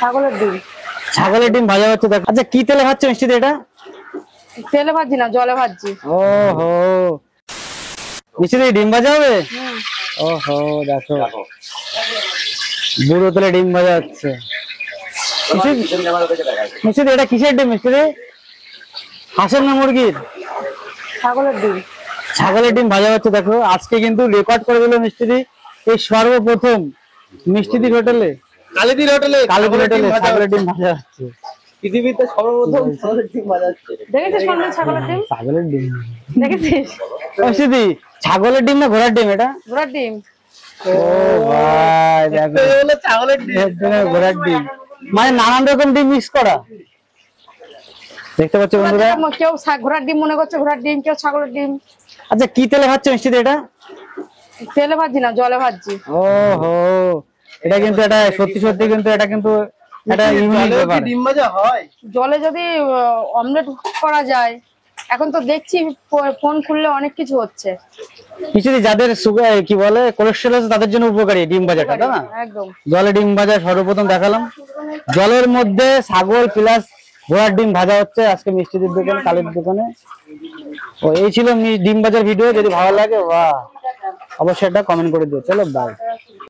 ছাগলের ডিম। ছাগলের ডিম ভাজা হচ্ছে দেখো। আচ্ছা কি তেলে ভাজছো মিষ্টিতে এটা? তেলে ভাজি না, জলে ভাজি। ওহো, মিষ্টিতে ডিম ভাজা হবে? ওহো দেখো, বুড়ো তেলে ডিম ভাজা হচ্ছে। মিষ্টিতে এটা কিসের ডিম মিষ্টিতে? হাঁসের না মুরগির? ছাগলের ডিম। ছাগলের ডিম ভাজা হচ্ছে দেখো। আজকে কিন্তু রেকর্ড করে দিল মিষ্টিদি, এই সর্বপ্রথম মিষ্টিদির হোটেলে, কালীদির হোটেলে ছাগলের ডিম ভাজা হচ্ছে। পৃথিবীতে সর্বপ্রথম ছাগলের ডিম ভাজা হচ্ছে। দেখেছিস কোনদিন ছাগলের ডিম? ছাগলের ডিম দেখেছিস? মিষ্টিদি, ছাগলের ডিম না ঘোড়ার ডিম এটা? ঘোড়ার ডিম। ও ভাই দেখো, এই হলো ছাগলের ডিম। ঘোড়ার ডিম মানে নানান রকম ডিম মিক্স করা। দেখতে পাচ্ছ বন্ধুরা, কেউ ঘোড়ার ডিম মনে করছে ঘোড়ার ডিম, কেউ ছাগলের ডিম। আচ্ছা কি তেলে ভাজছো মিষ্টিদি এটা? তেলে ভাজি না, জলে ভাজি। ওহো, এটা কিন্তু এটা সত্যি সত্যি কিন্তু এটা কিন্তু এটা ইউনিক ব্যাপার। ডিম ভাজা হয় জলে যদি অমলেট করা যায়। এখন তো দেখছি ফোন খুললে অনেক কিছু হচ্ছে। মিষ্টিদি, যাদের সুগার কি বলে কোলেস্টেরল আছে তাদের জন্য উপকারী ডিম ভাজাটা, তাই না? একদম। জলে ডিম ভাজা সর্বপ্রথম দেখালাম। জলের মধ্যে ছাগল প্লাস ঘোড়ার ডিম ভাজা হচ্ছে আজকে মিষ্টিদির দোকানে, কালীর দোকানে। ও এই ছিল ডিম ভাজার ভিডিও। যদি ভালো লাগে বা অবশ্যই এটা কমেন্ট করে দিও। চলো বাই।